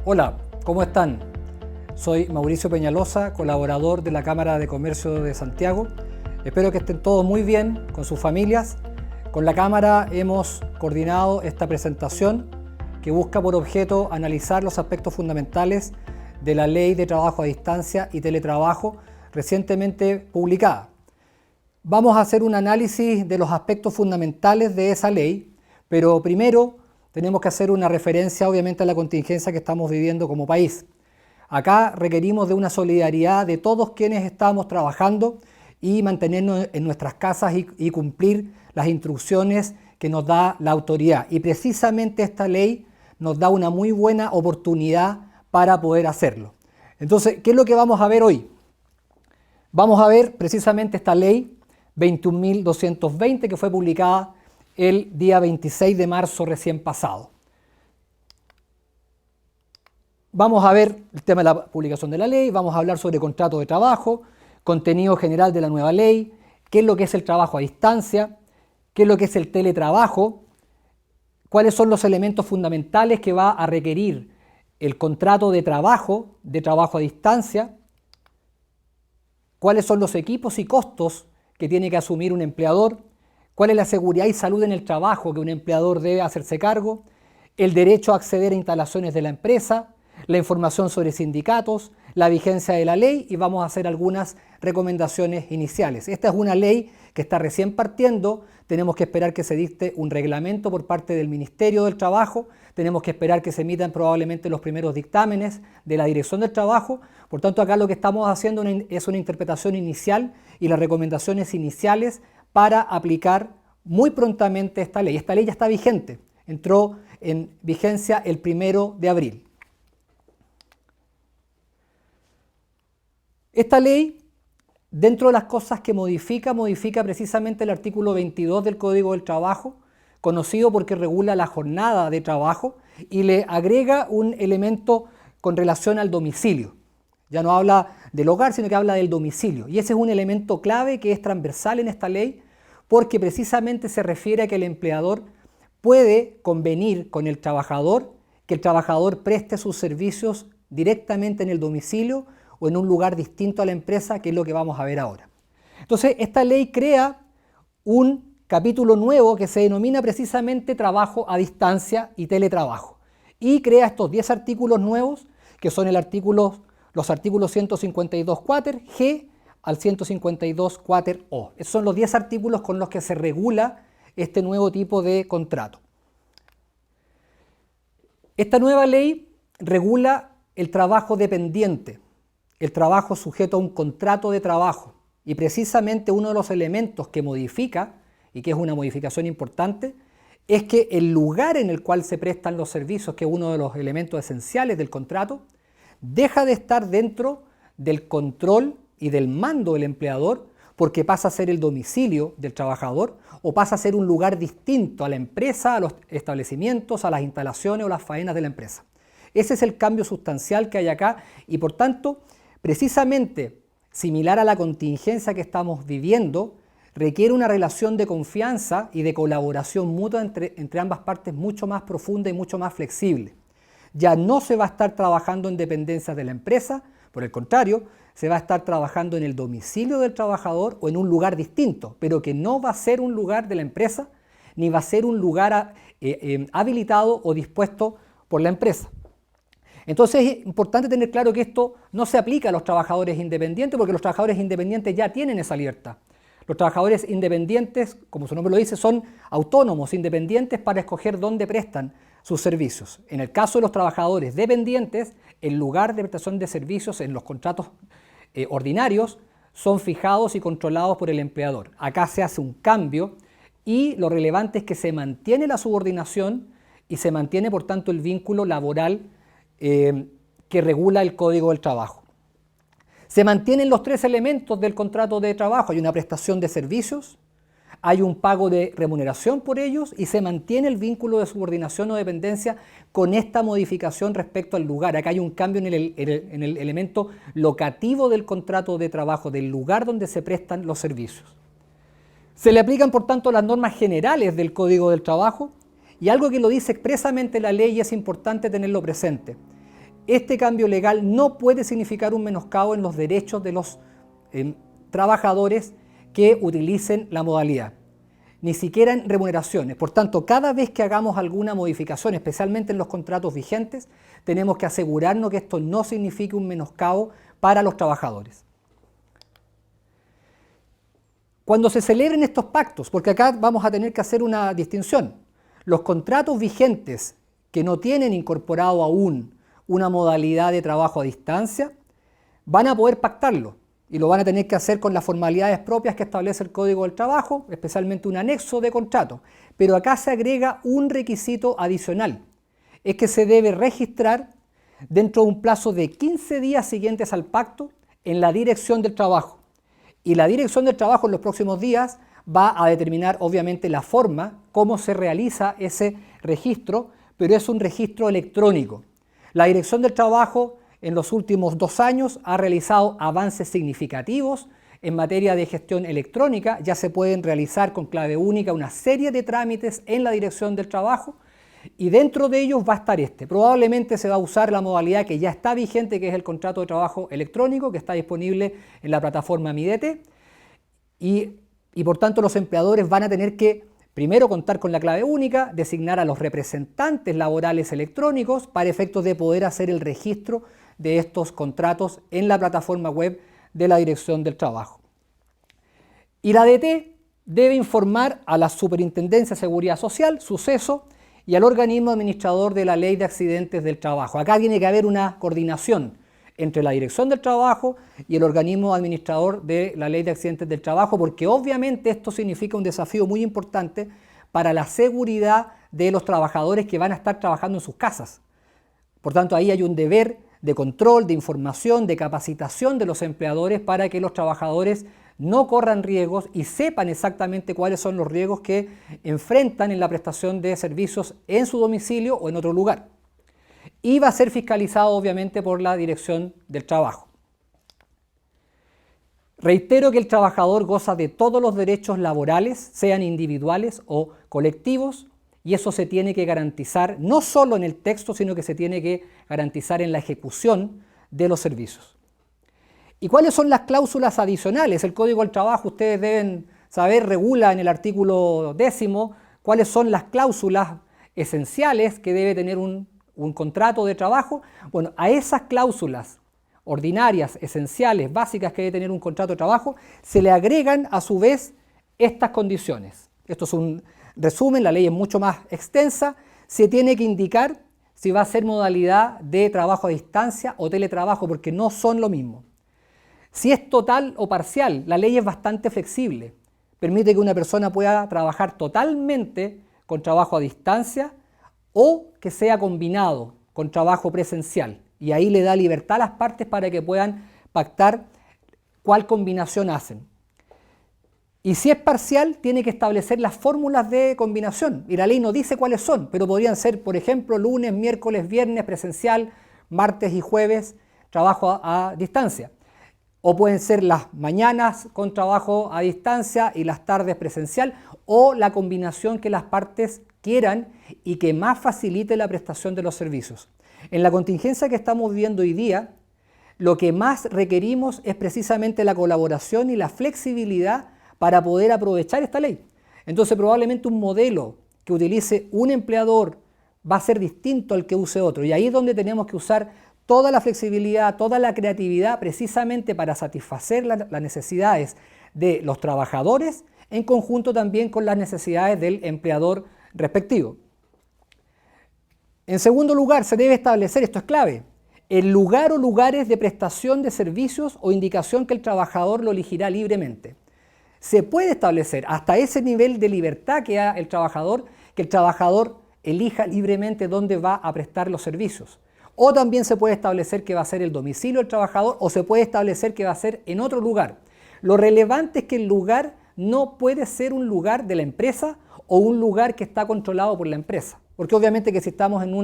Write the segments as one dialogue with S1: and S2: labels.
S1: Hola, ¿cómo están? Soy Mauricio Peñalosa, colaborador de la Cámara de Comercio de Santiago. Espero que estén todos muy bien con sus familias. Con la Cámara hemos coordinado esta presentación que busca por objeto analizar los aspectos fundamentales de la Ley de Trabajo a Distancia y Teletrabajo recientemente publicada. Vamos a hacer un análisis de los aspectos fundamentales de esa ley, pero primero tenemos que hacer una referencia obviamente a la contingencia que estamos viviendo como país. Acá requerimos de una solidaridad de todos quienes estamos trabajando y mantenernos en nuestras casas y cumplir las instrucciones que nos da la autoridad. Y precisamente esta ley nos da una muy buena oportunidad para poder hacerlo. Entonces, ¿qué es lo que vamos a ver hoy? Vamos a ver precisamente esta ley 21.220 que fue publicada el día 26 de marzo recién pasado. Vamos a ver el tema de la publicación de la ley, vamos a hablar sobre contrato de trabajo, contenido general de la nueva ley, qué es lo que es el trabajo a distancia, qué es lo que es el teletrabajo, cuáles son los elementos fundamentales que va a requerir el contrato de trabajo a distancia, cuáles son los equipos y costos que tiene que asumir un empleador, cuál es la seguridad y salud en el trabajo que un empleador debe hacerse cargo, el derecho a acceder a instalaciones de la empresa, la información sobre sindicatos, la vigencia de la ley y vamos a hacer algunas recomendaciones iniciales. Esta es una ley que está recién partiendo, tenemos que esperar que se dicte un reglamento por parte del Ministerio del Trabajo, tenemos que esperar que se emitan probablemente los primeros dictámenes de la Dirección del Trabajo, por tanto acá lo que estamos haciendo es una interpretación inicial y las recomendaciones iniciales para aplicar muy prontamente esta ley. Esta ley ya está vigente, entró en vigencia el 1 de abril. Esta ley, dentro de las cosas que modifica precisamente el artículo 22 del Código del Trabajo, conocido porque regula la jornada de trabajo y le agrega un elemento con relación al domicilio. Ya no habla del hogar, sino que habla del domicilio. Y ese es un elemento clave que es transversal en esta ley porque precisamente se refiere a que el empleador puede convenir con el trabajador que el trabajador preste sus servicios directamente en el domicilio o en un lugar distinto a la empresa, que es lo que vamos a ver ahora. Entonces, esta ley crea un capítulo nuevo que se denomina precisamente trabajo a distancia y teletrabajo. Y crea estos 10 artículos nuevos, que son los artículos 152 quater G al 152 quater O. Esos son los 10 artículos con los que se regula este nuevo tipo de contrato. Esta nueva ley regula el trabajo dependiente, el trabajo sujeto a un contrato de trabajo y precisamente uno de los elementos que modifica, y que es una modificación importante, es que el lugar en el cual se prestan los servicios, que es uno de los elementos esenciales del contrato, deja de estar dentro del control y del mando del empleador porque pasa a ser el domicilio del trabajador o pasa a ser un lugar distinto a la empresa, a los establecimientos, a las instalaciones o las faenas de la empresa. Ese es el cambio sustancial que hay acá y por tanto precisamente similar a la contingencia que estamos viviendo, requiere una relación de confianza y de colaboración mutua entre ambas partes mucho más profunda y mucho más flexible. Ya no se va a estar trabajando en dependencias de la empresa, por el contrario, se va a estar trabajando en el domicilio del trabajador o en un lugar distinto, pero que no va a ser un lugar de la empresa, ni va a ser un lugar habilitado o dispuesto por la empresa. Entonces es importante tener claro que esto no se aplica a los trabajadores independientes porque los trabajadores independientes ya tienen esa libertad. Los trabajadores independientes, como su nombre lo dice, son autónomos, independientes para escoger dónde prestan sus servicios. En el caso de los trabajadores dependientes, el lugar de prestación de servicios en los contratos ordinarios son fijados y controlados por el empleador. Acá se hace un cambio y lo relevante es que se mantiene la subordinación y se mantiene por tanto el vínculo laboral que regula el Código del Trabajo. Se mantienen los 3 elementos del contrato de trabajo, hay una prestación de servicios, hay un pago de remuneración por ellos y se mantiene el vínculo de subordinación o dependencia con esta modificación respecto al lugar. Acá hay un cambio en el elemento locativo del contrato de trabajo, del lugar donde se prestan los servicios. Se le aplican por tanto las normas generales del Código del Trabajo y algo que lo dice expresamente la ley y es importante tenerlo presente. este cambio legal no puede significar un menoscabo en los derechos de los trabajadores que utilicen la modalidad, ni siquiera en remuneraciones. Por tanto, cada vez que hagamos alguna modificación, especialmente en los contratos vigentes, tenemos que asegurarnos que esto no signifique un menoscabo para los trabajadores. Cuando se celebren estos pactos, porque acá vamos a tener que hacer una distinción, los contratos vigentes que no tienen incorporado aún una modalidad de trabajo a distancia, van a poder pactarlo y lo van a tener que hacer con las formalidades propias que establece el Código del Trabajo, especialmente un anexo de contrato. Pero acá se agrega un requisito adicional, es que se debe registrar dentro de un plazo de 15 días siguientes al pacto en la Dirección del Trabajo. Y la Dirección del Trabajo en los próximos días va a determinar obviamente la forma, cómo se realiza ese registro, pero es un registro electrónico. La Dirección del Trabajo en los últimos 2 años ha realizado avances significativos en materia de gestión electrónica. Ya se pueden realizar con clave única una serie de trámites en la Dirección del Trabajo y dentro de ellos va a estar este. Probablemente se va a usar la modalidad que ya está vigente, que es el contrato de trabajo electrónico, que está disponible en la plataforma Midete, y por tanto los empleadores van a tener que primero contar con la clave única, designar a los representantes laborales electrónicos para efectos de poder hacer el registro de estos contratos en la plataforma web de la Dirección del Trabajo. Y la DT debe informar a la Superintendencia de Seguridad Social, Suceso, y al organismo administrador de la Ley de Accidentes del Trabajo. Acá tiene que haber una coordinación entre la Dirección del Trabajo y el organismo administrador de la Ley de Accidentes del Trabajo, porque obviamente esto significa un desafío muy importante para la seguridad de los trabajadores que van a estar trabajando en sus casas. Por tanto, ahí hay un deber de control, de información, de capacitación de los empleadores para que los trabajadores no corran riesgos y sepan exactamente cuáles son los riesgos que enfrentan en la prestación de servicios en su domicilio o en otro lugar. Y va a ser fiscalizado obviamente por la Dirección del Trabajo. Reitero que el trabajador goza de todos los derechos laborales, sean individuales o colectivos, y eso se tiene que garantizar no solo en el texto, sino que se tiene que garantizar en la ejecución de los servicios. ¿Y cuáles son las cláusulas adicionales? El Código del Trabajo, ustedes deben saber, regula en el artículo 10 cuáles son las cláusulas esenciales que debe tener un contrato de trabajo. Bueno, a esas cláusulas ordinarias, esenciales, básicas que debe tener un contrato de trabajo, se le agregan a su vez estas condiciones. Esto es un resumen, la ley es mucho más extensa. Se tiene que indicar si va a ser modalidad de trabajo a distancia o teletrabajo, porque no son lo mismo. Si es total o parcial, la ley es bastante flexible. Permite que una persona pueda trabajar totalmente con trabajo a distancia o que sea combinado con trabajo presencial. Y ahí le da libertad a las partes para que puedan pactar cuál combinación hacen. Y si es parcial, tiene que establecer las fórmulas de combinación. Y la ley no dice cuáles son, pero podrían ser, por ejemplo, lunes, miércoles, viernes presencial, martes y jueves trabajo a distancia. O pueden ser las mañanas con trabajo a distancia y las tardes presencial, o la combinación que las partes quieran y que más facilite la prestación de los servicios. En la contingencia que estamos viviendo hoy día, lo que más requerimos es precisamente la colaboración y la flexibilidad para poder aprovechar esta ley. Entonces, probablemente un modelo que utilice un empleador va a ser distinto al que use otro, y ahí es donde tenemos que usar toda la flexibilidad, toda la creatividad, precisamente para satisfacer las necesidades de los trabajadores, en conjunto también con las necesidades del empleador respectivo. En segundo lugar, se debe establecer, esto es clave, el lugar o lugares de prestación de servicios o indicación que el trabajador lo elegirá libremente. Se puede establecer hasta ese nivel de libertad que da el trabajador, que el trabajador elija libremente dónde va a prestar los servicios. O también se puede establecer que va a ser el domicilio del trabajador, o se puede establecer que va a ser en otro lugar. Lo relevante es que el lugar no puede ser un lugar de la empresa o un lugar que está controlado por la empresa. Porque obviamente que si estamos en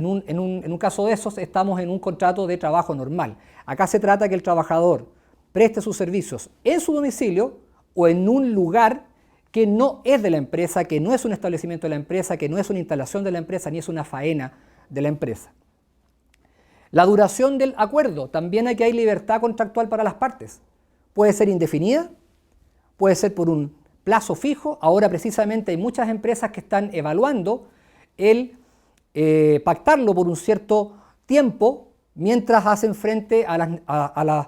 S1: un caso de esos, estamos en un contrato de trabajo normal. Acá se trata que el trabajador preste sus servicios en su domicilio o en un lugar que no es de la empresa, que no es un establecimiento de la empresa, que no es una instalación de la empresa, ni es una faena de la empresa. La duración del acuerdo, también aquí hay libertad contractual para las partes. Puede ser indefinida, puede ser por un plazo fijo. Ahora precisamente hay muchas empresas que están evaluando el pactarlo por un cierto tiempo mientras hacen frente a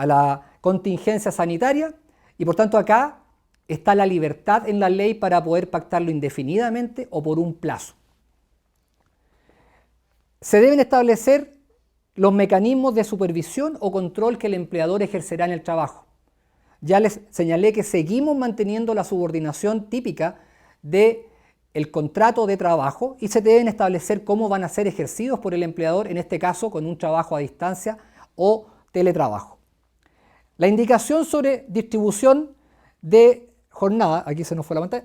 S1: la contingencia sanitaria, y por tanto acá está la libertad en la ley para poder pactarlo indefinidamente o por un plazo. Se deben establecer los mecanismos de supervisión o control que el empleador ejercerá en el trabajo. Ya les señalé que seguimos manteniendo la subordinación típica del contrato de trabajo y se deben establecer cómo van a ser ejercidos por el empleador, en este caso con un trabajo a distancia o teletrabajo. La indicación sobre distribución de jornada, aquí se nos fue la pantalla,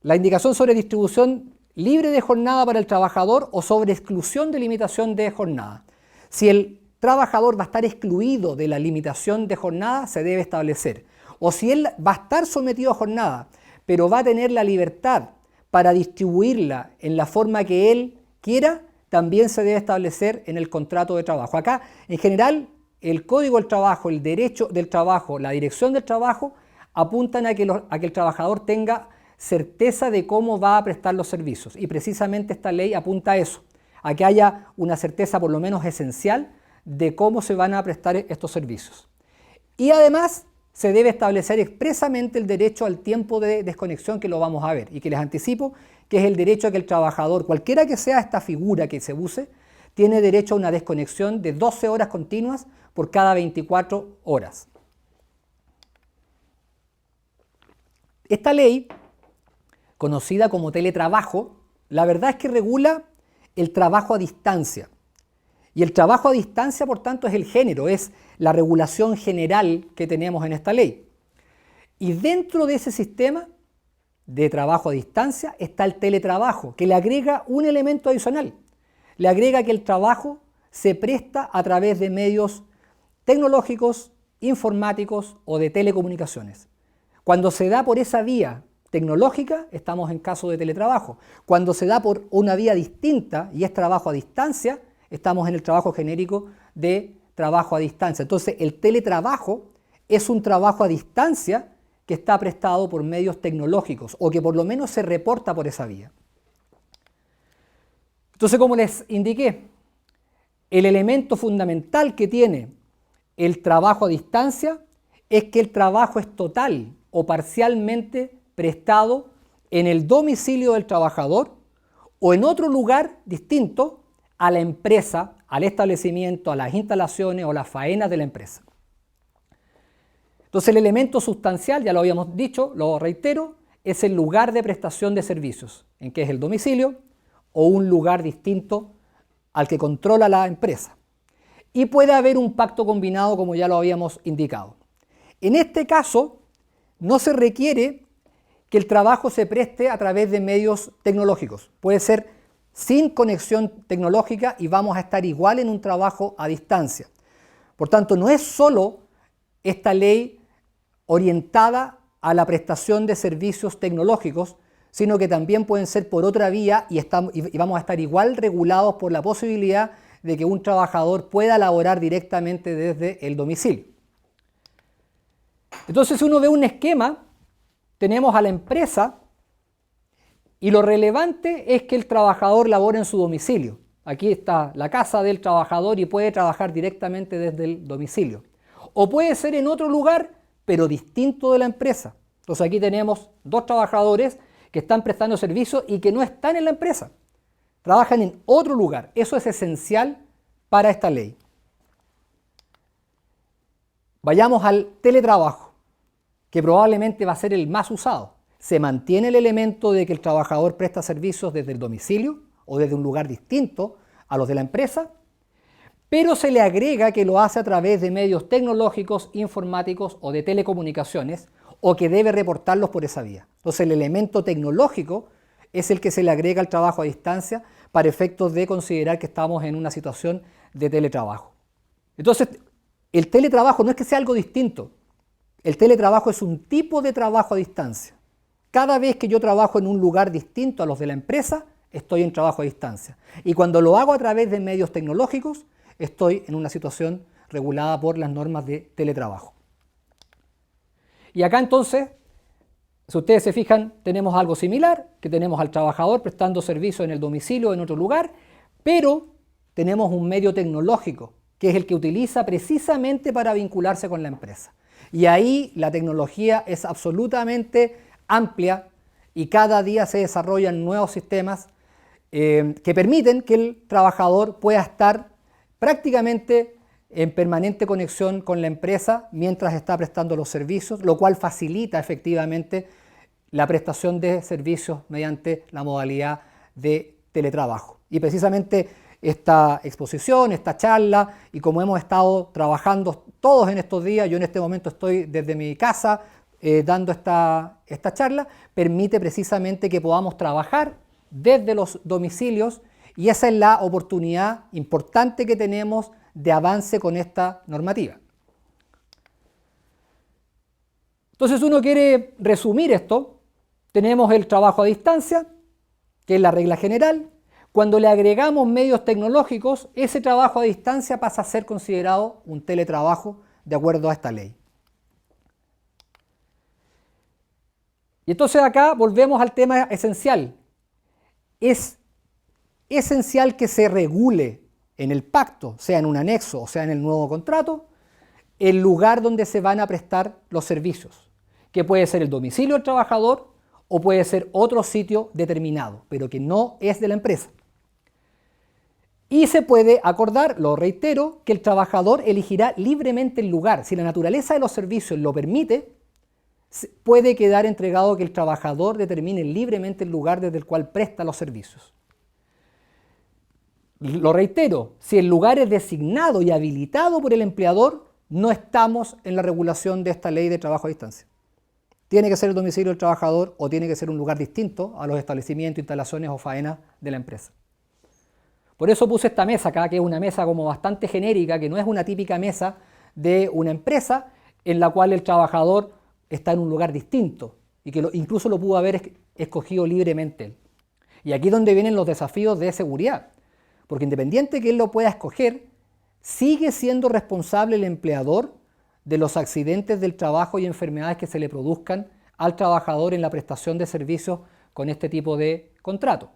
S1: la indicación sobre distribución libre de jornada para el trabajador o sobre exclusión de limitación de jornada. Si el trabajador va a estar excluido de la limitación de jornada, se debe establecer. O si él va a estar sometido a jornada, pero va a tener la libertad para distribuirla en la forma que él quiera, también se debe establecer en el contrato de trabajo. Acá, en general, el Código del Trabajo, el Derecho del Trabajo, la Dirección del Trabajo, apuntan a que el trabajador tenga certeza de cómo va a prestar los servicios. Y precisamente esta ley apunta a eso, a que haya una certeza por lo menos esencial de cómo se van a prestar estos servicios. Y además se debe establecer expresamente el derecho al tiempo de desconexión, que lo vamos a ver, y que les anticipo que es el derecho a que el trabajador, cualquiera que sea esta figura que se use, tiene derecho a una desconexión de 12 horas continuas por cada 24 horas. Esta ley, conocida como teletrabajo, la verdad es que regula el trabajo a distancia. Y el trabajo a distancia, por tanto, es el género, es la regulación general que tenemos en esta ley. Y dentro de ese sistema de trabajo a distancia está el teletrabajo, que le agrega un elemento adicional. Le agrega que el trabajo se presta a través de medios tecnológicos, informáticos o de telecomunicaciones. Cuando se da por esa vía tecnológica, estamos en caso de teletrabajo. Cuando se da por una vía distinta y es trabajo a distancia, estamos en el trabajo genérico de trabajo a distancia. Entonces, el teletrabajo es un trabajo a distancia que está prestado por medios tecnológicos o que por lo menos se reporta por esa vía. Entonces, como les indiqué, el elemento fundamental que tiene el trabajo a distancia es que el trabajo es total o parcialmente prestado en el domicilio del trabajador o en otro lugar distinto a la empresa, al establecimiento, a las instalaciones o las faenas de la empresa. Entonces el elemento sustancial, ya lo habíamos dicho, lo reitero, es el lugar de prestación de servicios, en que es el domicilio o un lugar distinto al que controla la empresa. Y puede haber un pacto combinado, como ya lo habíamos indicado. En este caso, no se requiere que el trabajo se preste a través de medios tecnológicos. Puede ser sin conexión tecnológica y vamos a estar igual en un trabajo a distancia. Por tanto, no es solo esta ley orientada a la prestación de servicios tecnológicos, sino que también pueden ser por otra vía y vamos a estar igual regulados por la posibilidad de que un trabajador pueda laborar directamente desde el domicilio. Entonces, si uno ve un esquema, tenemos a la empresa y lo relevante es que el trabajador labora en su domicilio. Aquí está la casa del trabajador y puede trabajar directamente desde el domicilio. O puede ser en otro lugar, pero distinto de la empresa. Entonces aquí tenemos dos trabajadores que están prestando servicios y que no están en la empresa. Trabajan en otro lugar. Eso es esencial para esta ley. Vayamos al teletrabajo, que probablemente va a ser el más usado. Se mantiene el elemento de que el trabajador presta servicios desde el domicilio o desde un lugar distinto a los de la empresa, pero se le agrega que lo hace a través de medios tecnológicos, informáticos o de telecomunicaciones, o que debe reportarlos por esa vía. Entonces el elemento tecnológico es el que se le agrega al trabajo a distancia para efectos de considerar que estamos en una situación de teletrabajo. Entonces, el teletrabajo no es que sea algo distinto. El teletrabajo es un tipo de trabajo a distancia. Cada vez que yo trabajo en un lugar distinto a los de la empresa, estoy en trabajo a distancia. Y cuando lo hago a través de medios tecnológicos, estoy en una situación regulada por las normas de teletrabajo. Y acá entonces, si ustedes se fijan, tenemos algo similar, que tenemos al trabajador prestando servicio en el domicilio o en otro lugar, pero tenemos un medio tecnológico, que es el que utiliza precisamente para vincularse con la empresa. Y ahí la tecnología es absolutamente amplia y cada día se desarrollan nuevos sistemas que permiten que el trabajador pueda estar prácticamente en permanente conexión con la empresa mientras está prestando los servicios, lo cual facilita efectivamente la prestación de servicios mediante la modalidad de teletrabajo. Y precisamente esta exposición, esta charla, y como hemos estado trabajando todos en estos días, yo en este momento estoy desde mi casa dando esta charla, permite precisamente que podamos trabajar desde los domicilios y esa es la oportunidad importante que tenemos de avance con esta normativa. Entonces uno quiere resumir esto, tenemos el trabajo a distancia, que es la regla general. Cuando le agregamos medios tecnológicos, ese trabajo a distancia pasa a ser considerado un teletrabajo de acuerdo a esta ley. Y entonces acá volvemos al tema esencial. Es esencial que se regule en el pacto, sea en un anexo o sea en el nuevo contrato, el lugar donde se van a prestar los servicios, que puede ser el domicilio del trabajador o puede ser otro sitio determinado, pero que no es de la empresa. Y se puede acordar, lo reitero, que el trabajador elegirá libremente el lugar. Si la naturaleza de los servicios lo permite, puede quedar entregado que el trabajador determine libremente el lugar desde el cual presta los servicios. Lo reitero, si el lugar es designado y habilitado por el empleador, no estamos en la regulación de esta ley de trabajo a distancia. Tiene que ser el domicilio del trabajador o tiene que ser un lugar distinto a los establecimientos, instalaciones o faenas de la empresa. Por eso puse esta mesa acá, que es una mesa como bastante genérica, que no es una típica mesa de una empresa en la cual el trabajador está en un lugar distinto y que incluso lo pudo haber escogido libremente él. Y aquí es donde vienen los desafíos de seguridad, porque independiente que él lo pueda escoger, sigue siendo responsable el empleador de los accidentes del trabajo y enfermedades que se le produzcan al trabajador en la prestación de servicios con este tipo de contrato.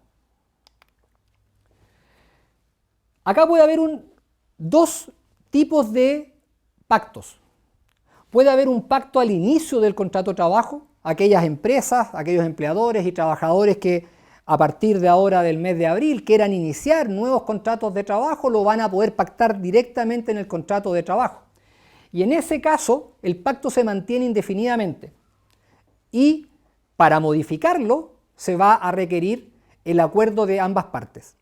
S1: Acá puede haber dos tipos de pactos. Puede haber un pacto al inicio del contrato de trabajo, aquellas empresas, aquellos empleadores y trabajadores que a partir de ahora del mes de abril quieran iniciar nuevos contratos de trabajo, lo van a poder pactar directamente en el contrato de trabajo. Y en ese caso, el pacto se mantiene indefinidamente. Y para modificarlo, se va a requerir el acuerdo de ambas partes.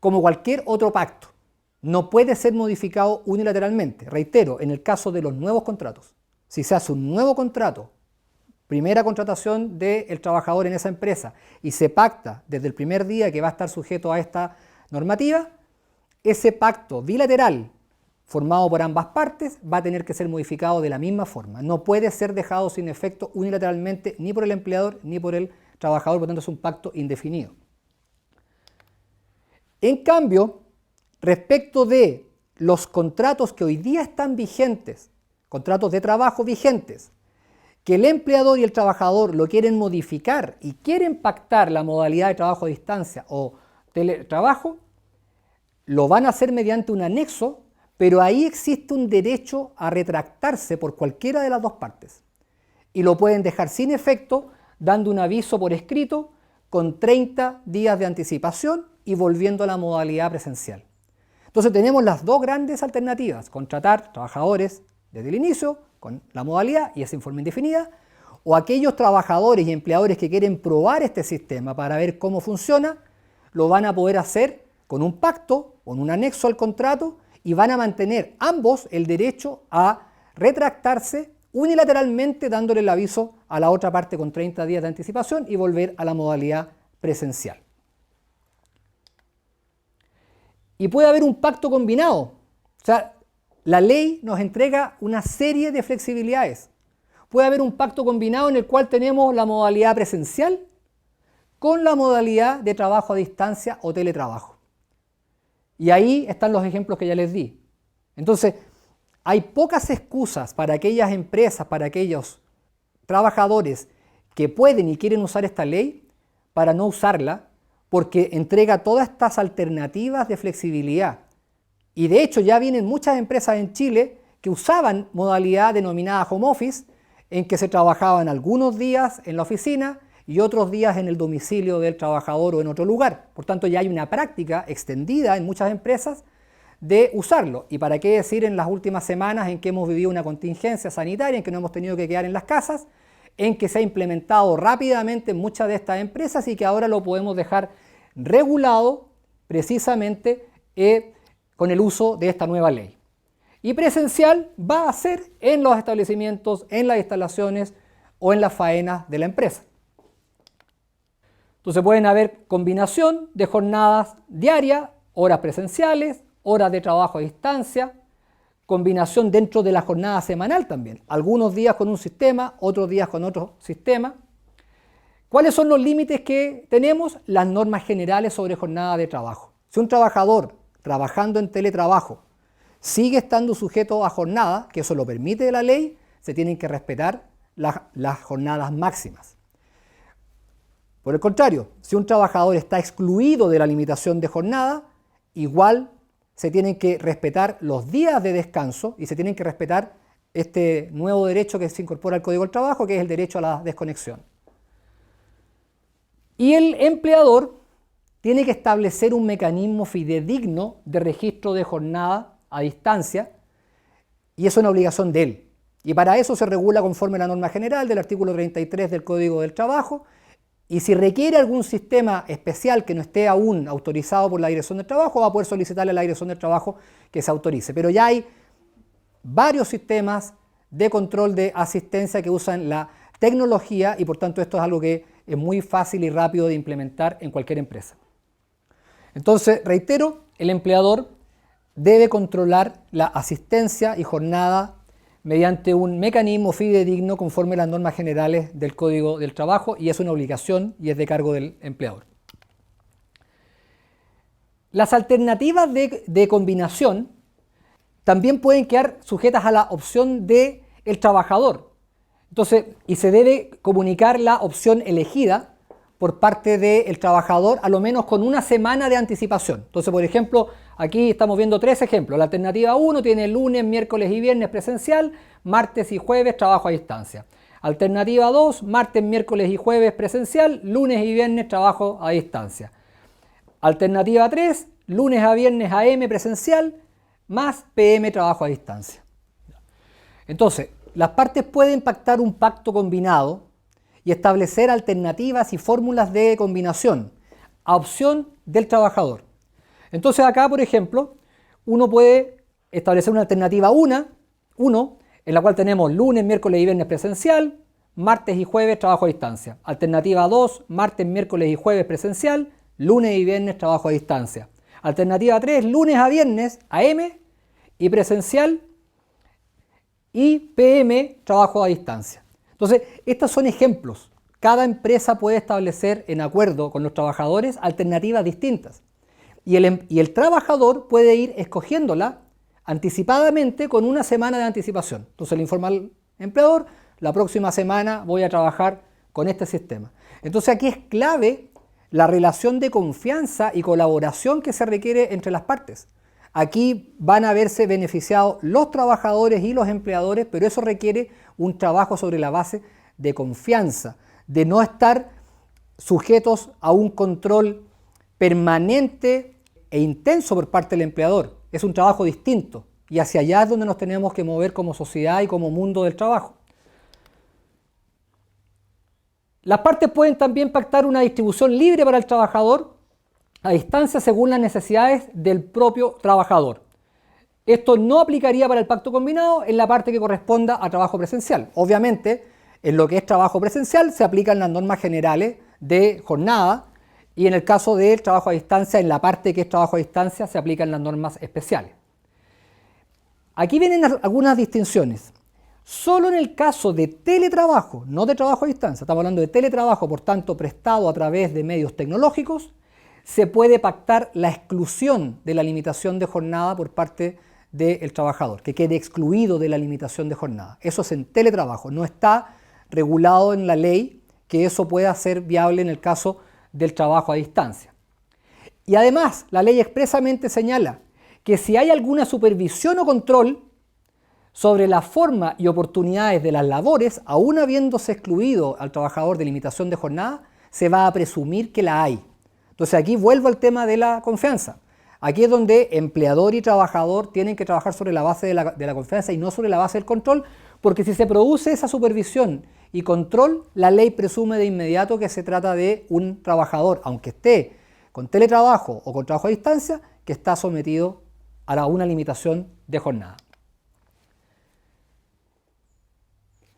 S1: Como cualquier otro pacto, no puede ser modificado unilateralmente. Reitero, en el caso de los nuevos contratos, si se hace un nuevo contrato, primera contratación del trabajador en esa empresa, y se pacta desde el primer día que va a estar sujeto a esta normativa, ese pacto bilateral formado por ambas partes va a tener que ser modificado de la misma forma. No puede ser dejado sin efecto unilateralmente ni por el empleador ni por el trabajador, por lo tanto es un pacto indefinido. En cambio, respecto de los contratos que hoy día están vigentes, contratos de trabajo vigentes, que el empleador y el trabajador lo quieren modificar y quieren pactar la modalidad de trabajo a distancia o teletrabajo, lo van a hacer mediante un anexo, pero ahí existe un derecho a retractarse por cualquiera de las dos partes. Y lo pueden dejar sin efecto dando un aviso por escrito con 30 días de anticipación y volviendo a la modalidad presencial. Entonces tenemos las dos grandes alternativas: contratar trabajadores desde el inicio con la modalidad y esa forma indefinida, o aquellos trabajadores y empleadores que quieren probar este sistema para ver cómo funciona, lo van a poder hacer con un pacto, con un anexo al contrato, y van a mantener ambos el derecho a retractarse unilateralmente dándole el aviso a la otra parte con 30 días de anticipación y volver a la modalidad presencial. Y puede haber un pacto combinado. O sea, la ley nos entrega una serie de flexibilidades. Puede haber un pacto combinado en el cual tenemos la modalidad presencial con la modalidad de trabajo a distancia o teletrabajo. Y ahí están los ejemplos que ya les di. Entonces, hay pocas excusas para aquellas empresas, para aquellos trabajadores que pueden y quieren usar esta ley para no usarla, porque entrega todas estas alternativas de flexibilidad. Y de hecho ya vienen muchas empresas en Chile que usaban modalidad denominada home office, en que se trabajaban algunos días en la oficina y otros días en el domicilio del trabajador o en otro lugar. Por tanto, ya hay una práctica extendida en muchas empresas de usarlo. Y para qué decir en las últimas semanas en que hemos vivido una contingencia sanitaria, en que no hemos tenido que quedar en las casas, en que se ha implementado rápidamente en muchas de estas empresas y que ahora lo podemos dejar regulado precisamente con el uso de esta nueva ley. Y presencial va a ser en los establecimientos, en las instalaciones o en las faenas de la empresa. Entonces pueden haber combinación de jornadas diarias, horas presenciales, horas de trabajo a distancia, combinación dentro de la jornada semanal también. Algunos días con un sistema, otros días con otro sistema. ¿Cuáles son los límites que tenemos? Las normas generales sobre jornada de trabajo. Si un trabajador trabajando en teletrabajo sigue estando sujeto a jornada, que eso lo permite la ley, se tienen que respetar las jornadas máximas. Por el contrario, si un trabajador está excluido de la limitación de jornada, igual se tienen que respetar los días de descanso y se tienen que respetar este nuevo derecho que se incorpora al Código del Trabajo, que es el derecho a la desconexión. Y el empleador tiene que establecer un mecanismo fidedigno de registro de jornada a distancia, y es una obligación de él. Y para eso se regula conforme a la norma general del artículo 33 del Código del Trabajo, y si requiere algún sistema especial que no esté aún autorizado por la Dirección del Trabajo, va a poder solicitarle a la Dirección del Trabajo que se autorice. Pero ya hay varios sistemas de control de asistencia que usan la tecnología y por tanto esto es algo que es muy fácil y rápido de implementar en cualquier empresa. Entonces, reitero, el empleador debe controlar la asistencia y jornada mediante un mecanismo fidedigno conforme a las normas generales del Código del Trabajo y es una obligación y es de cargo del empleador. Las alternativas de combinación también pueden quedar sujetas a la opción del trabajador. Entonces, y se debe comunicar la opción elegida por parte del trabajador a lo menos con una semana de anticipación. Entonces, por ejemplo, aquí estamos viendo 3 ejemplos. La alternativa 1 tiene lunes, miércoles y viernes presencial, martes y jueves trabajo a distancia. Alternativa 2, martes, miércoles y jueves presencial, lunes y viernes trabajo a distancia. Alternativa 3, lunes a viernes AM presencial, más PM trabajo a distancia. Entonces, las partes pueden pactar un pacto combinado y establecer alternativas y fórmulas de combinación a opción del trabajador. Entonces acá, por ejemplo, uno puede establecer una alternativa 1, en la cual tenemos lunes, miércoles y viernes presencial, martes y jueves trabajo a distancia. Alternativa 2, martes, miércoles y jueves presencial, lunes y viernes trabajo a distancia. Alternativa 3, lunes a viernes AM y presencial y PM trabajo a distancia. Entonces, estos son ejemplos. Cada empresa puede establecer en acuerdo con los trabajadores alternativas distintas. Y el trabajador puede ir escogiéndola anticipadamente con una semana de anticipación. Entonces le informa al empleador, la próxima semana voy a trabajar con este sistema. Entonces aquí es clave la relación de confianza y colaboración que se requiere entre las partes. Aquí van a verse beneficiados los trabajadores y los empleadores, pero eso requiere un trabajo sobre la base de confianza, de no estar sujetos a un control permanente e intenso por parte del empleador. Es un trabajo distinto y hacia allá es donde nos tenemos que mover como sociedad y como mundo del trabajo. Las partes pueden también pactar una distribución libre para el trabajador a distancia según las necesidades del propio trabajador. Esto no aplicaría para el pacto combinado en la parte que corresponda a trabajo presencial. Obviamente, en lo que es trabajo presencial se aplican las normas generales de jornada y en el caso del trabajo a distancia, en la parte que es trabajo a distancia, se aplican las normas especiales. Aquí vienen algunas distinciones. Solo en el caso de teletrabajo, no de trabajo a distancia, estamos hablando de teletrabajo, por tanto, prestado a través de medios tecnológicos, se puede pactar la exclusión de la limitación de jornada por parte del trabajador, que quede excluido de la limitación de jornada. Eso es en teletrabajo, no está regulado en la ley que eso pueda ser viable en el caso del trabajo a distancia. Y además, la ley expresamente señala que si hay alguna supervisión o control sobre la forma y oportunidades de las labores, aún habiéndose excluido al trabajador de limitación de jornada, se va a presumir que la hay. Entonces aquí vuelvo al tema de la confianza. Aquí es donde empleador y trabajador tienen que trabajar sobre la base de la confianza y no sobre la base del control, porque si se produce esa supervisión y control, la ley presume de inmediato que se trata de un trabajador, aunque esté con teletrabajo o con trabajo a distancia, que está sometido a una limitación de jornada.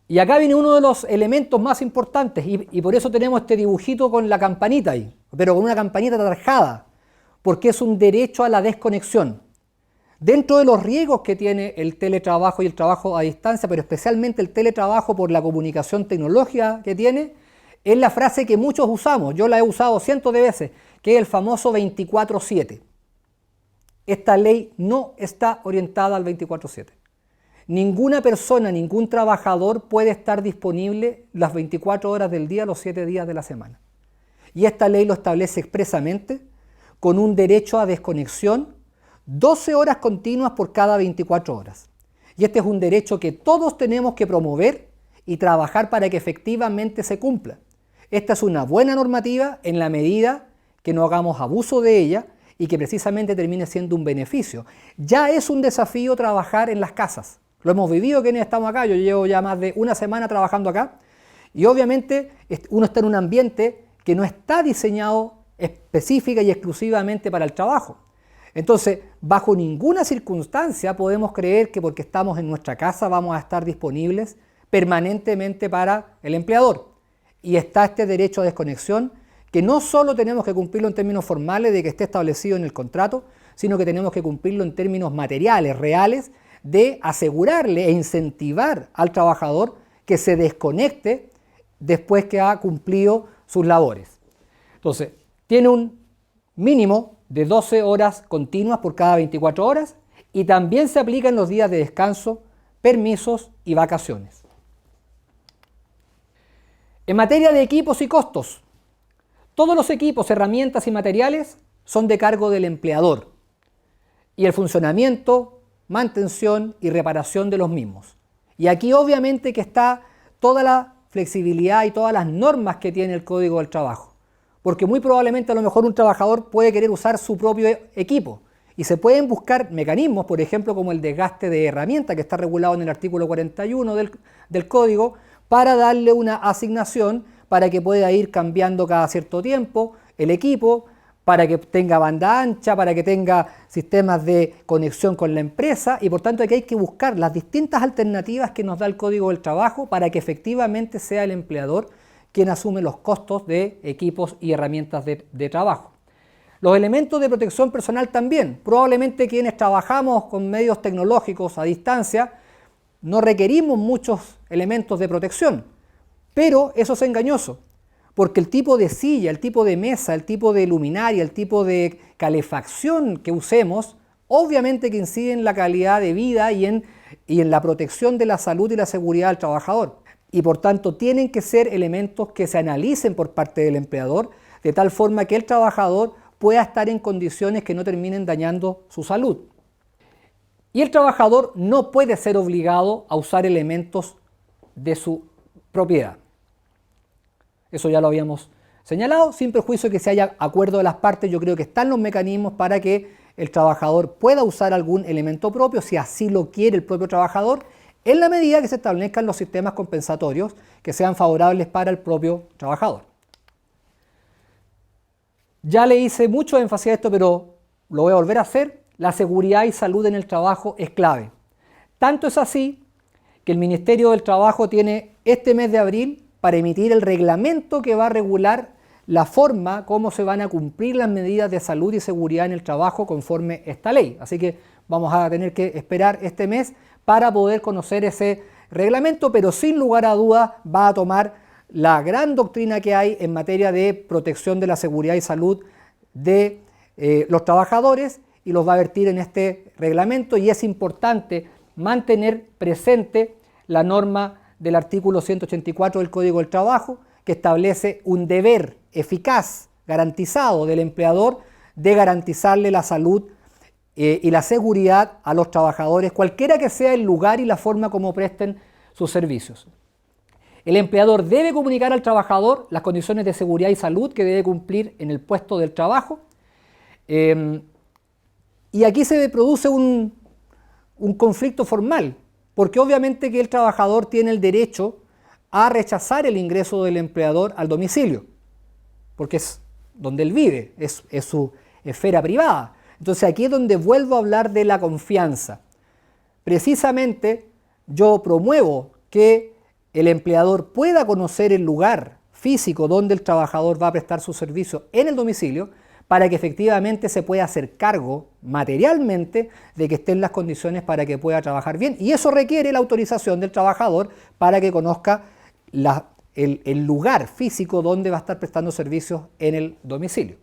S1: Y acá viene uno de los elementos más importantes y por eso tenemos este dibujito con la campanita ahí, pero con una campanita tarjada, porque es un derecho a la desconexión. Dentro de los riesgos que tiene el teletrabajo y el trabajo a distancia, pero especialmente el teletrabajo por la comunicación tecnológica que tiene, es la frase que muchos usamos, yo la he usado cientos de veces, que es el famoso 24/7. Esta ley no está orientada al 24/7. Ninguna persona, ningún trabajador puede estar disponible las 24 horas del día, los 7 días de la semana. Y esta ley lo establece expresamente con un derecho a desconexión 12 horas continuas por cada 24 horas. Y este es un derecho que todos tenemos que promover y trabajar para que efectivamente se cumpla. Esta es una buena normativa en la medida que no hagamos abuso de ella y que precisamente termine siendo un beneficio. Ya es un desafío trabajar en las casas. Lo hemos vivido quienes estamos acá, yo llevo ya más de una semana trabajando acá y obviamente uno está en un ambiente que no está diseñado específica y exclusivamente para el trabajo. Entonces, bajo ninguna circunstancia podemos creer que porque estamos en nuestra casa vamos a estar disponibles permanentemente para el empleador. Y está este derecho a desconexión que no solo tenemos que cumplirlo en términos formales de que esté establecido en el contrato, sino que tenemos que cumplirlo en términos materiales, reales, de asegurarle e incentivar al trabajador que se desconecte después que ha cumplido sus labores. Entonces, tiene un mínimo de 12 horas continuas por cada 24 horas y también se aplica en los días de descanso, permisos y vacaciones. En materia de equipos y costos, todos los equipos, herramientas y materiales son de cargo del empleador y el funcionamiento, mantención y reparación de los mismos. Y aquí obviamente que está toda la flexibilidad y todas las normas que tiene el Código del Trabajo. Porque muy probablemente a lo mejor un trabajador puede querer usar su propio equipo y se pueden buscar mecanismos, por ejemplo como el desgaste de herramienta que está regulado en el artículo 41 del Código, para darle una asignación para que pueda ir cambiando cada cierto tiempo el equipo, para que tenga banda ancha, para que tenga sistemas de conexión con la empresa y por tanto aquí hay que buscar las distintas alternativas que nos da el Código del Trabajo para que efectivamente sea el empleador quien asume los costos de equipos y herramientas de trabajo. Los elementos de protección personal también. Probablemente quienes trabajamos con medios tecnológicos a distancia no requerimos muchos elementos de protección, pero eso es engañoso. Porque el tipo de silla, el tipo de mesa, el tipo de luminaria, el tipo de calefacción que usemos, obviamente que incide en la calidad de vida y en la protección de la salud y la seguridad del trabajador. Y por tanto tienen que ser elementos que se analicen por parte del empleador, de tal forma que el trabajador pueda estar en condiciones que no terminen dañando su salud. Y el trabajador no puede ser obligado a usar elementos de su propiedad. Eso ya lo habíamos señalado, sin perjuicio que si haya acuerdo de las partes, yo creo que están los mecanismos para que el trabajador pueda usar algún elemento propio, si así lo quiere el propio trabajador, en la medida que se establezcan los sistemas compensatorios que sean favorables para el propio trabajador. Ya le hice mucho énfasis a esto, pero lo voy a volver a hacer. La seguridad y salud en el trabajo es clave. Tanto es así que el Ministerio del Trabajo tiene este mes de abril para emitir el reglamento que va a regular la forma cómo se van a cumplir las medidas de salud y seguridad en el trabajo conforme esta ley. Así que vamos a tener que esperar este mes para poder conocer ese reglamento, pero sin lugar a dudas va a tomar la gran doctrina que hay en materia de protección de la seguridad y salud de los trabajadores y los va a vertir en este reglamento, y es importante mantener presente la norma del artículo 184 del Código del Trabajo, que establece un deber eficaz, garantizado del empleador, de garantizarle la salud y la seguridad a los trabajadores, cualquiera que sea el lugar y la forma como presten sus servicios. El empleador debe comunicar al trabajador las condiciones de seguridad y salud que debe cumplir en el puesto del trabajo. Y aquí se produce un conflicto formal, porque obviamente que el trabajador tiene el derecho a rechazar el ingreso del empleador al domicilio, porque es donde él vive, es su esfera privada. Entonces aquí es donde vuelvo a hablar de la confianza. Precisamente yo promuevo que el empleador pueda conocer el lugar físico donde el trabajador va a prestar su servicio en el domicilio, para que efectivamente se pueda hacer cargo materialmente de que estén las condiciones para que pueda trabajar bien. Y eso requiere la autorización del trabajador para que conozca el lugar físico donde va a estar prestando servicios en el domicilio.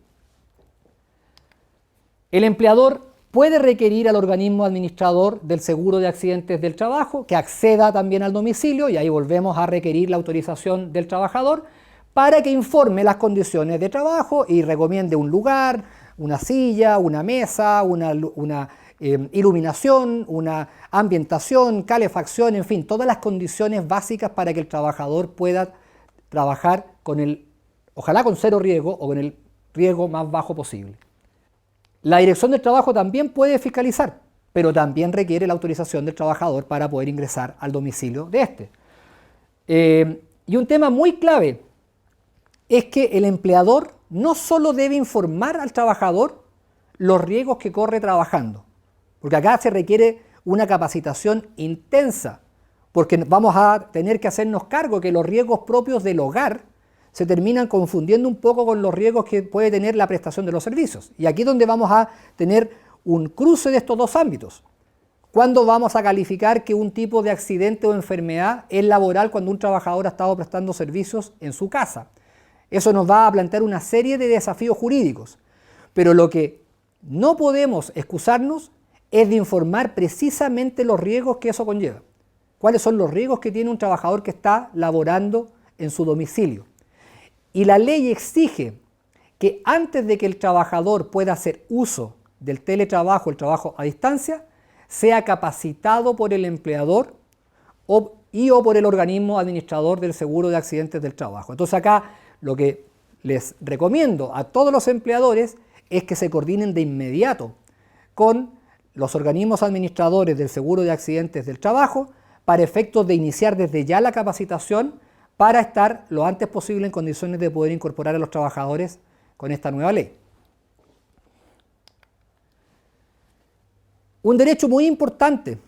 S1: El empleador puede requerir al organismo administrador del seguro de accidentes del trabajo que acceda también al domicilio, y ahí volvemos a requerir la autorización del trabajador, para que informe las condiciones de trabajo y recomiende un lugar, una silla, una mesa, una iluminación, una ambientación, calefacción, en fin, todas las condiciones básicas para que el trabajador pueda trabajar ojalá con cero riesgo o con el riesgo más bajo posible. La Dirección del Trabajo también puede fiscalizar, pero también requiere la autorización del trabajador para poder ingresar al domicilio de este. Y un tema muy clave es que el empleador no solo debe informar al trabajador los riesgos que corre trabajando, porque acá se requiere una capacitación intensa, porque vamos a tener que hacernos cargo que los riesgos propios del hogar se terminan confundiendo un poco con los riesgos que puede tener la prestación de los servicios. Y aquí es donde vamos a tener un cruce de estos dos ámbitos. ¿Cuándo vamos a calificar que un tipo de accidente o enfermedad es laboral cuando un trabajador ha estado prestando servicios en su casa? Eso nos va a plantear una serie de desafíos jurídicos, pero lo que no podemos excusarnos es de informar precisamente los riesgos que eso conlleva. ¿Cuáles son los riesgos que tiene un trabajador que está laborando en su domicilio? Y la ley exige que antes de que el trabajador pueda hacer uso del teletrabajo, el trabajo a distancia, sea capacitado por el empleador o por el organismo administrador del seguro de accidentes del trabajo. Entonces acá lo que les recomiendo a todos los empleadores es que se coordinen de inmediato con los organismos administradores del seguro de accidentes del trabajo para efectos de iniciar desde ya la capacitación para estar lo antes posible en condiciones de poder incorporar a los trabajadores con esta nueva ley. Un derecho muy importante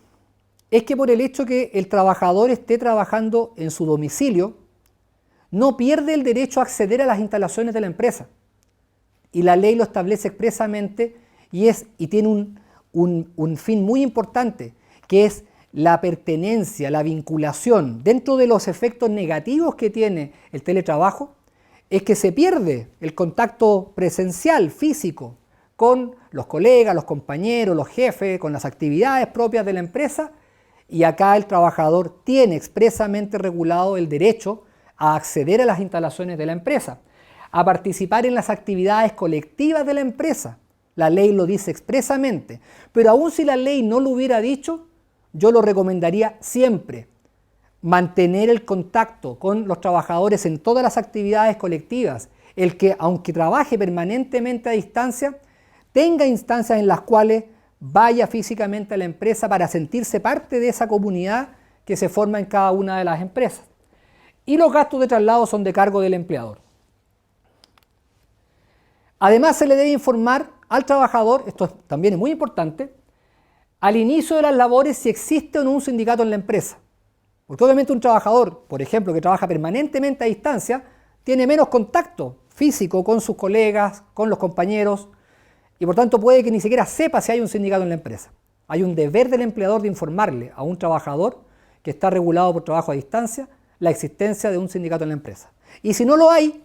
S1: es que por el hecho que el trabajador esté trabajando en su domicilio, no pierde el derecho a acceder a las instalaciones de la empresa. Y la ley lo establece expresamente y tiene un fin muy importante, que es la pertenencia, la vinculación. Dentro de los efectos negativos que tiene el teletrabajo, es que se pierde el contacto presencial, físico, con los colegas, los compañeros, los jefes, con las actividades propias de la empresa, y acá el trabajador tiene expresamente regulado el derecho a acceder a las instalaciones de la empresa, a participar en las actividades colectivas de la empresa. La ley lo dice expresamente, pero aun si la ley no lo hubiera dicho, yo lo recomendaría siempre, mantener el contacto con los trabajadores en todas las actividades colectivas, el que aunque trabaje permanentemente a distancia, tenga instancias en las cuales vaya físicamente a la empresa para sentirse parte de esa comunidad que se forma en cada una de las empresas. Y los gastos de traslado son de cargo del empleador. Además, se le debe informar al trabajador, esto también es muy importante, al inicio de las labores si existe o no un sindicato en la empresa. Porque obviamente un trabajador, por ejemplo, que trabaja permanentemente a distancia, tiene menos contacto físico con sus colegas, con los compañeros, y por tanto puede que ni siquiera sepa si hay un sindicato en la empresa. Hay un deber del empleador de informarle a un trabajador que está regulado por trabajo a distancia la existencia de un sindicato en la empresa. Y si no lo hay,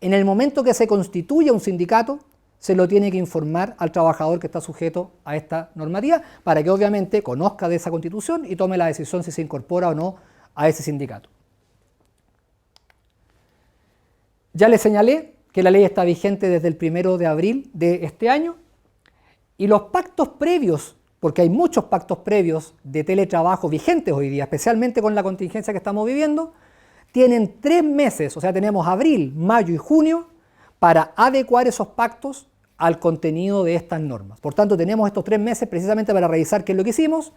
S1: en el momento que se constituya un sindicato, se lo tiene que informar al trabajador que está sujeto a esta normativa para que obviamente conozca de esa constitución y tome la decisión si se incorpora o no a ese sindicato. Ya les señalé que la ley está vigente desde el 1 de abril de este año y los pactos previos, porque hay muchos pactos previos de teletrabajo vigentes hoy día, especialmente con la contingencia que estamos viviendo, tienen 3 meses, o sea, tenemos abril, mayo y junio, para adecuar esos pactos al contenido de estas normas. Por tanto, tenemos estos 3 meses precisamente para revisar qué es lo que hicimos,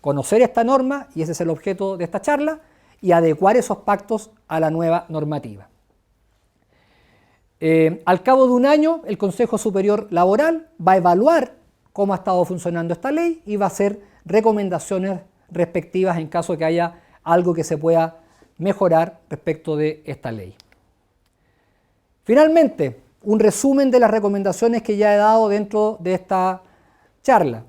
S1: conocer esta norma, y ese es el objeto de esta charla, y adecuar esos pactos a la nueva normativa. Al cabo de un año, el Consejo Superior Laboral va a evaluar cómo ha estado funcionando esta ley y va a hacer recomendaciones respectivas en caso de que haya algo que se pueda mejorar respecto de esta ley. Finalmente, un resumen de las recomendaciones que ya he dado dentro de esta charla.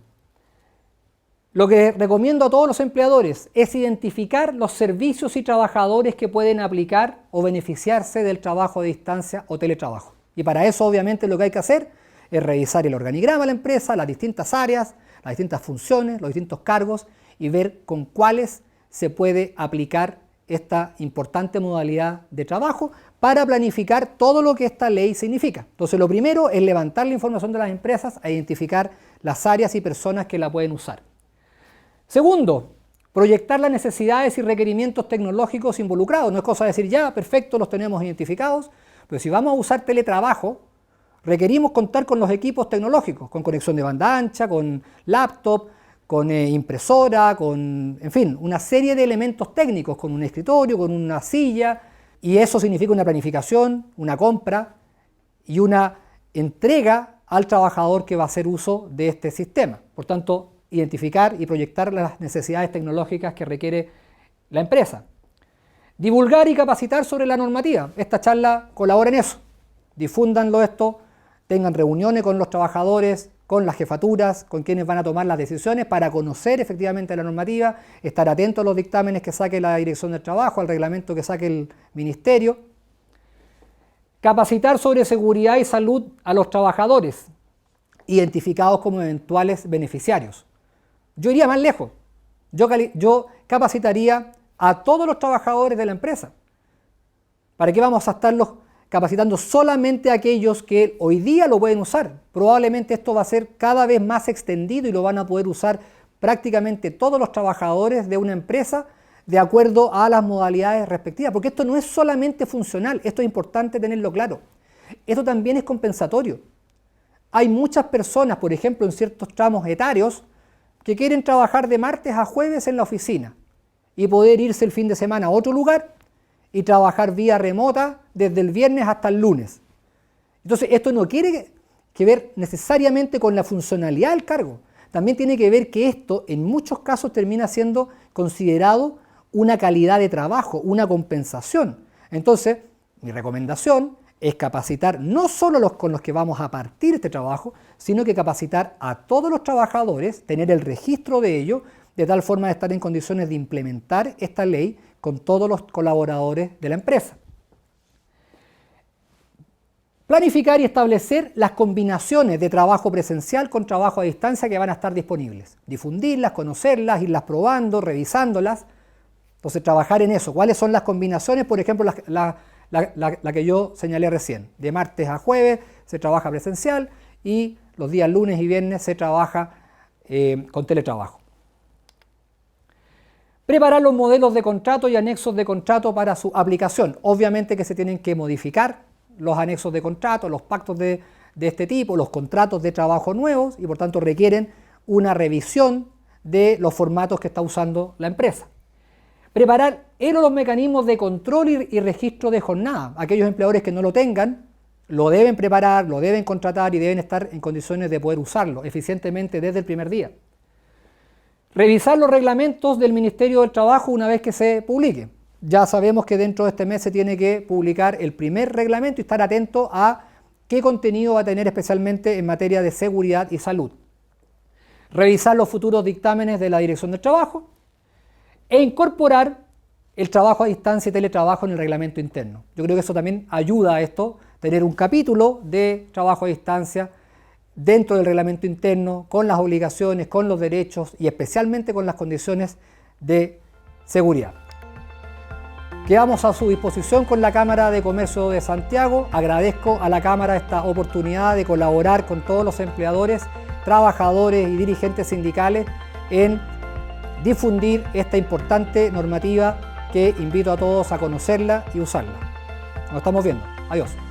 S1: Lo que recomiendo a todos los empleadores es identificar los servicios y trabajadores que pueden aplicar o beneficiarse del trabajo a distancia o teletrabajo. Y para eso, obviamente, lo que hay que hacer es revisar el organigrama de la empresa, las distintas áreas, las distintas funciones, los distintos cargos y ver con cuáles se puede aplicar esta importante modalidad de trabajo para planificar todo lo que esta ley significa. Entonces, lo primero es levantar la información de las empresas e identificar las áreas y personas que la pueden usar. Segundo, proyectar las necesidades y requerimientos tecnológicos involucrados. No es cosa de decir, ya, perfecto, los tenemos identificados, pero si vamos a usar teletrabajo, requerimos contar con los equipos tecnológicos, con conexión de banda ancha, con laptop, con impresora, con, en fin, una serie de elementos técnicos, con un escritorio, con una silla, y eso significa una planificación, una compra y una entrega al trabajador que va a hacer uso de este sistema. Por tanto, identificar y proyectar las necesidades tecnológicas que requiere la empresa. Divulgar y capacitar sobre la normativa. Esta charla colabora en eso. Difúndanlo esto, tengan reuniones con los trabajadores, con las jefaturas, con quienes van a tomar las decisiones para conocer efectivamente la normativa, estar atentos a los dictámenes que saque la Dirección del Trabajo, al reglamento que saque el Ministerio. Capacitar sobre seguridad y salud a los trabajadores, identificados como eventuales beneficiarios. Yo iría más lejos. Yo capacitaría a todos los trabajadores de la empresa. ¿Para qué vamos a estarlos capacitando solamente a aquellos que hoy día lo pueden usar? Probablemente esto va a ser cada vez más extendido y lo van a poder usar prácticamente todos los trabajadores de una empresa de acuerdo a las modalidades respectivas, porque esto no es solamente funcional, esto es importante tenerlo claro. Esto también es compensatorio. Hay muchas personas, por ejemplo, en ciertos tramos etarios, que quieren trabajar de martes a jueves en la oficina y poder irse el fin de semana a otro lugar y trabajar vía remota desde el viernes hasta el lunes. Entonces, esto no tiene que ver necesariamente con la funcionalidad del cargo. También tiene que ver que esto, en muchos casos, termina siendo considerado una calidad de trabajo, una compensación. Entonces, mi recomendación es capacitar no solo con los que vamos a partir este trabajo, sino que capacitar a todos los trabajadores, tener el registro de ello, de tal forma de estar en condiciones de implementar esta ley con todos los colaboradores de la empresa. Planificar y establecer las combinaciones de trabajo presencial con trabajo a distancia que van a estar disponibles. Difundirlas, conocerlas, irlas probando, revisándolas. Entonces, trabajar en eso. ¿Cuáles son las combinaciones? Por ejemplo, la que yo señalé recién. De martes a jueves se trabaja presencial y los días lunes y viernes se trabaja con teletrabajo. Preparar los modelos de contrato y anexos de contrato para su aplicación. Obviamente que se tienen que modificar los anexos de contrato, los pactos de este tipo, los contratos de trabajo nuevos y por tanto requieren una revisión de los formatos que está usando la empresa. Preparar los mecanismos de control y registro de jornada. Aquellos empleadores que no lo tengan, lo deben preparar, lo deben contratar y deben estar en condiciones de poder usarlo eficientemente desde el primer día. Revisar los reglamentos del Ministerio del Trabajo una vez que se publique. Ya sabemos que dentro de este mes se tiene que publicar el primer reglamento y estar atento a qué contenido va a tener especialmente en materia de seguridad y salud. Revisar los futuros dictámenes de la Dirección del Trabajo e incorporar el trabajo a distancia y teletrabajo en el reglamento interno. Yo creo que eso también ayuda a esto, tener un capítulo de trabajo a distancia dentro del reglamento interno, con las obligaciones, con los derechos y especialmente con las condiciones de seguridad. Quedamos a su disposición con la Cámara de Comercio de Santiago. Agradezco a la Cámara esta oportunidad de colaborar con todos los empleadores, trabajadores y dirigentes sindicales en difundir esta importante normativa que invito a todos a conocerla y usarla. Nos estamos viendo. Adiós.